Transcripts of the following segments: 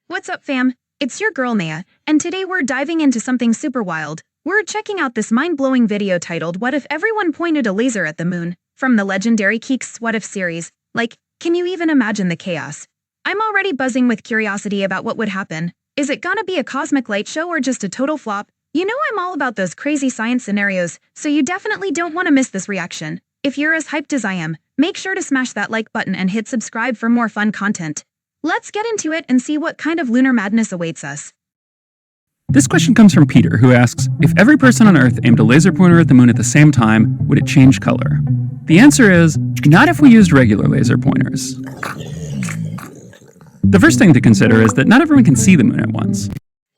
What's up, fam? It's your girl Naia, and today we're diving into something super wild. We're checking out this mind-blowing video titled "What If Everyone Pointed a Laser at the Moon?" from the legendary xkcd What If series. Like, can you even imagine the chaos? I'm already buzzing with curiosity about what would happen. Is it gonna be a cosmic light show or just a total flop? You know I'm all about those crazy science scenarios, so you definitely don't want to miss this reaction. If you're as hyped as I am, make sure to smash that like button and hit subscribe for more fun content. Let's get into it and see what kind of lunar madness awaits us. This question comes from Peter, who asks, if every person on Earth aimed a laser pointer at the moon at the same time, would it change color? The answer is, not if we used regular laser pointers. The first thing to consider is that not everyone can see the moon at once.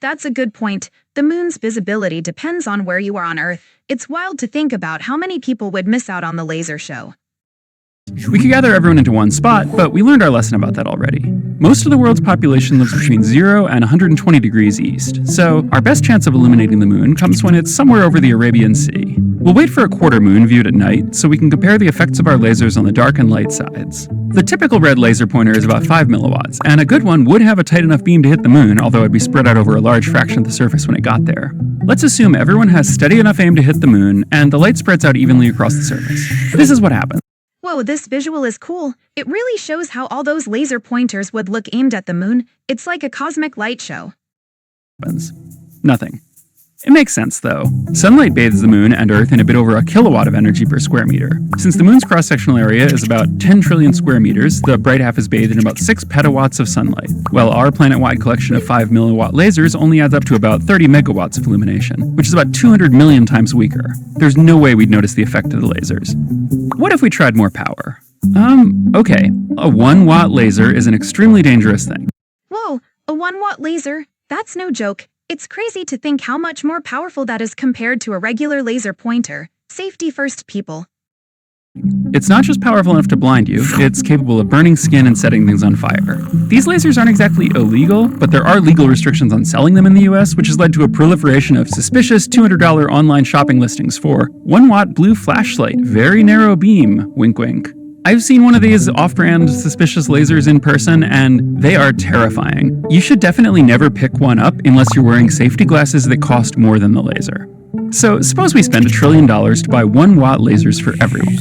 That's a good point. The moon's visibility depends on where you are on Earth. It's wild to think about how many people would miss out on the laser show. We could gather everyone into one spot, but we learned our lesson about that already. Most of the world's population lives between 0 and 120 degrees east, so our best chance of illuminating the moon comes when it's somewhere over the Arabian Sea. We'll wait for a quarter moon viewed at night so we can compare the effects of our lasers on the dark and light sides. The typical red laser pointer is about 5 milliwatts, and a good one would have a tight enough beam to hit the moon, although it'd be spread out over a large fraction of the surface when it got there. Let's assume everyone has steady enough aim to hit the moon, and the light spreads out evenly across the surface. This is what happens. Whoa, this visual is cool. It really shows how all those laser pointers would look aimed at the moon. It's like a cosmic light show. Nothing. It makes sense, though. Sunlight bathes the moon and Earth in a bit over a kilowatt of energy per square meter. Since the moon's cross-sectional area is about 10 trillion square meters, the bright half is bathed in about 6 petawatts of sunlight, while our planet-wide collection of 5 milliwatt lasers only adds up to about 30 megawatts of illumination, which is about 200 million times weaker. There's no way we'd notice the effect of the lasers. What if we tried more power? Okay. A 1-watt laser is an extremely dangerous thing. Whoa, a 1-watt laser? That's no joke. It's crazy to think how much more powerful that is compared to a regular laser pointer. Safety first, people. It's not just powerful enough to blind you, it's capable of burning skin and setting things on fire. These lasers aren't exactly illegal, but there are legal restrictions on selling them in the US, which has led to a proliferation of suspicious $200 online shopping listings for 1-watt blue flashlight, very narrow beam, wink wink. I've seen one of these off-brand suspicious lasers in person, and they are terrifying. You should definitely never pick one up unless you're wearing safety glasses that cost more than the laser. So suppose we spend $1 trillion to buy 1-watt lasers for everyone.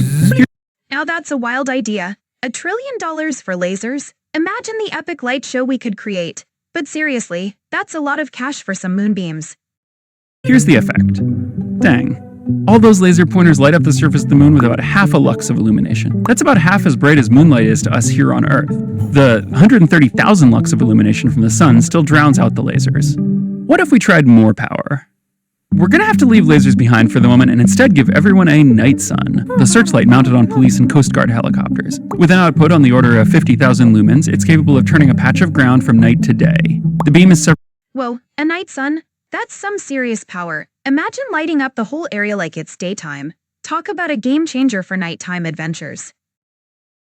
Now that's a wild idea. $1 trillion for lasers? Imagine the epic light show we could create. But seriously, that's a lot of cash for some moonbeams. Here's the effect. Dang. All those laser pointers light up the surface of the moon with about half a lux of illumination. That's about half as bright as moonlight is to us here on Earth. The 130,000 lux of illumination from the sun still drowns out the lasers. What if we tried more power? We're gonna have to leave lasers behind for the moment and instead give everyone a night sun, the searchlight mounted on police and Coast Guard helicopters. With an output on the order of 50,000 lumens, it's capable of turning a patch of ground from night to day. The beam is Whoa, a night sun? That's some serious power. Imagine lighting up the whole area like it's daytime. Talk about a game changer for nighttime adventures.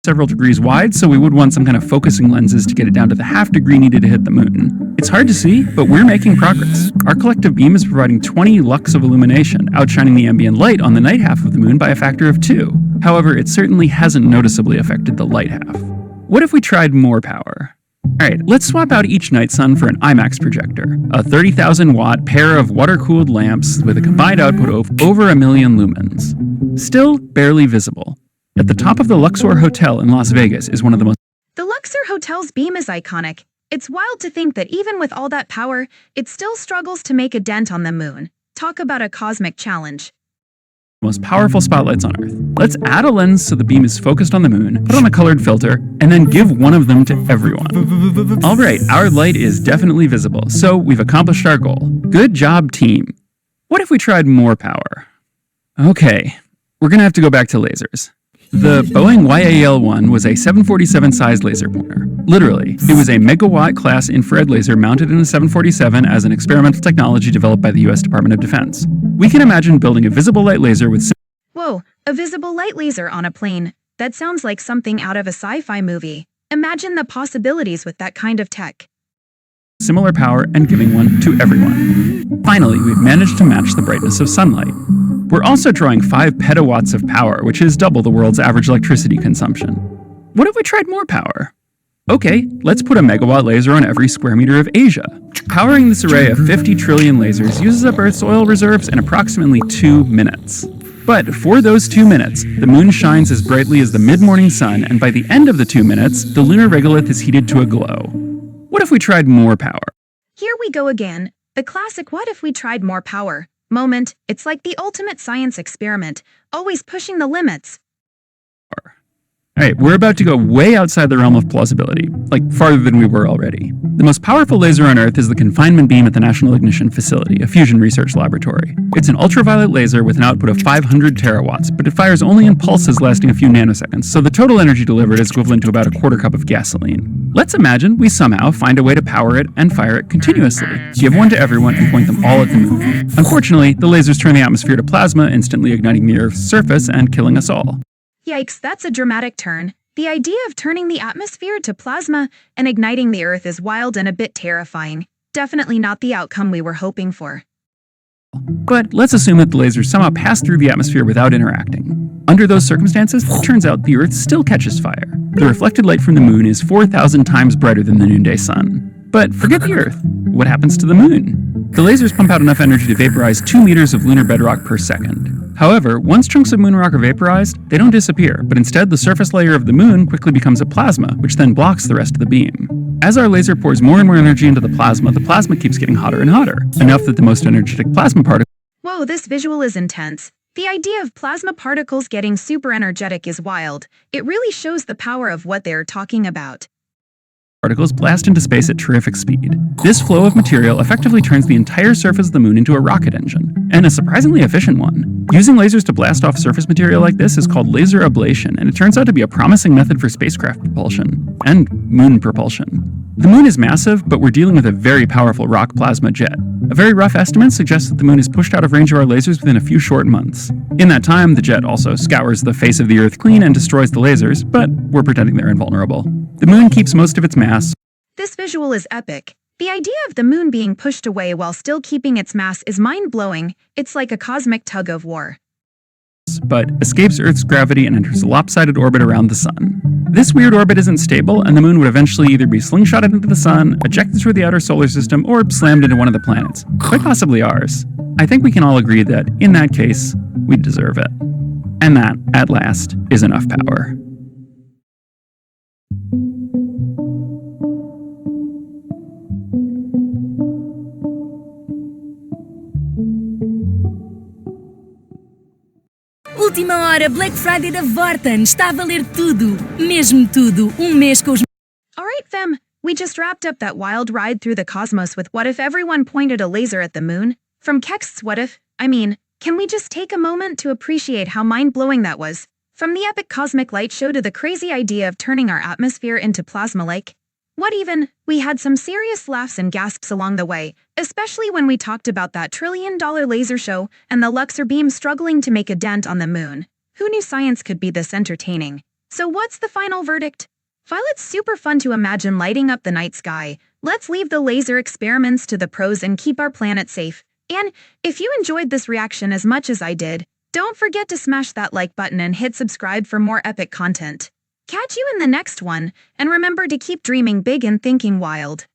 several degrees wide, so we would want some kind of focusing lenses to get it down to the half degree needed to hit the moon. It's hard to see, but we're making progress. Our collective beam is providing 20 lux of illumination, outshining the ambient light on the night half of the moon by a factor of 2. However, it certainly hasn't noticeably affected the light half. What if we tried more power? Alright, let's swap out each night sun for an IMAX projector, a 30,000 watt pair of water-cooled lamps with a combined output of over 1 million lumens. Still barely visible. At the top of the Luxor Hotel in Las Vegas is one of the most— The Luxor Hotel's beam is iconic. It's wild to think that even with all that power, it still struggles to make a dent on the moon. Talk about a cosmic challenge. most powerful spotlights on Earth. Let's add a lens so the beam is focused on the moon, put on a colored filter, and then give one of them to everyone. Alright, our light is definitely visible, so we've accomplished our goal. Good job, team. What if we tried more power? Okay, we're gonna have to go back to lasers. The Boeing YAL-1 was a 747-sized laser pointer. Literally, it was a megawatt-class infrared laser mounted in a 747 as an experimental technology developed by the US Department of Defense. We can imagine building a visible light laser with— Whoa, a visible light laser on a plane. That sounds like something out of a sci-fi movie. Imagine the possibilities with that kind of tech. similar power and giving one to everyone. Finally, we've managed to match the brightness of sunlight. We're also drawing 5 petawatts of power, which is double the world's average electricity consumption. What if we tried more power? Okay, let's put a megawatt laser on every square meter of Asia. Powering this array of 50 trillion lasers uses up Earth's oil reserves in approximately 2 minutes. But for those 2 minutes, the moon shines as brightly as the mid-morning sun, and by the end of the 2 minutes, the lunar regolith is heated to a glow. What if we tried more power? Here we go again. The classic "what if we tried more power" moment. It's like the ultimate science experiment, always pushing the limits. Alright, we're about to go way outside the realm of plausibility, like farther than we were already. The most powerful laser on Earth is the confinement beam at the National Ignition Facility, a fusion research laboratory. It's an ultraviolet laser with an output of 500 terawatts, but it fires only in pulses lasting a few nanoseconds, so the total energy delivered is equivalent to about a quarter cup of gasoline. Let's imagine we somehow find a way to power it and fire it continuously, give one to everyone, and point them all at the moon. Unfortunately, the lasers turn the atmosphere to plasma, instantly igniting the Earth's surface and killing us all. Yikes, that's a dramatic turn. The idea of turning the atmosphere to plasma and igniting the Earth is wild and a bit terrifying. Definitely not the outcome we were hoping for. But let's assume that the lasers somehow pass through the atmosphere without interacting. Under those circumstances, it turns out the Earth still catches fire. The reflected light from the moon is 4,000 times brighter than the noonday sun. But forget the Earth. What happens to the moon? The lasers pump out enough energy to vaporize 2 meters of lunar bedrock per second. However, once chunks of moon rock are vaporized, they don't disappear, but instead the surface layer of the moon quickly becomes a plasma, which then blocks the rest of the beam. As our laser pours more and more energy into the plasma keeps getting hotter and hotter, enough that the most energetic plasma particles— Whoa, this visual is intense. The idea of plasma particles getting super energetic is wild. It really shows the power of what they're talking about. blast into space at terrific speed. This flow of material effectively turns the entire surface of the moon into a rocket engine, and a surprisingly efficient one. Using lasers to blast off surface material like this is called laser ablation, and it turns out to be a promising method for spacecraft propulsion, and moon propulsion. The moon is massive, but we're dealing with a very powerful rock plasma jet. A very rough estimate suggests that the moon is pushed out of range of our lasers within a few short months. In that time, the jet also scours the face of the Earth clean and destroys the lasers, but we're pretending they're invulnerable. The moon keeps most of its mass. This visual is epic. The idea of the moon being pushed away while still keeping its mass is mind-blowing. It's like a cosmic tug of war. But escapes Earth's gravity and enters a lopsided orbit around the sun. This weird orbit isn't stable, and the moon would eventually either be slingshotted into the sun, ejected through the outer solar system, or slammed into one of the planets, quite possibly ours. I think we can all agree that, in that case, we deserve it. And that, at last, is enough power. Última hora, Black Friday da Vorten. Está a valer tudo. Mesmo tudo. Mês com os... Alright fam, we just wrapped up that wild ride through the cosmos with what if everyone pointed a laser at the moon? From Kex's what if, can we just take a moment to appreciate how mind-blowing that was? From the epic cosmic light show to the crazy idea of turning our atmosphere into plasma-like. We had some serious laughs and gasps along the way, especially when we talked about that trillion-dollar laser show and the Luxor beam struggling to make a dent on the moon. Who knew science could be this entertaining? So what's the final verdict? While it's super fun to imagine lighting up the night sky, let's leave the laser experiments to the pros and keep our planet safe. And if you enjoyed this reaction as much as I did, don't forget to smash that like button and hit subscribe for more epic content. Catch you in the next one, and remember to keep dreaming big and thinking wild.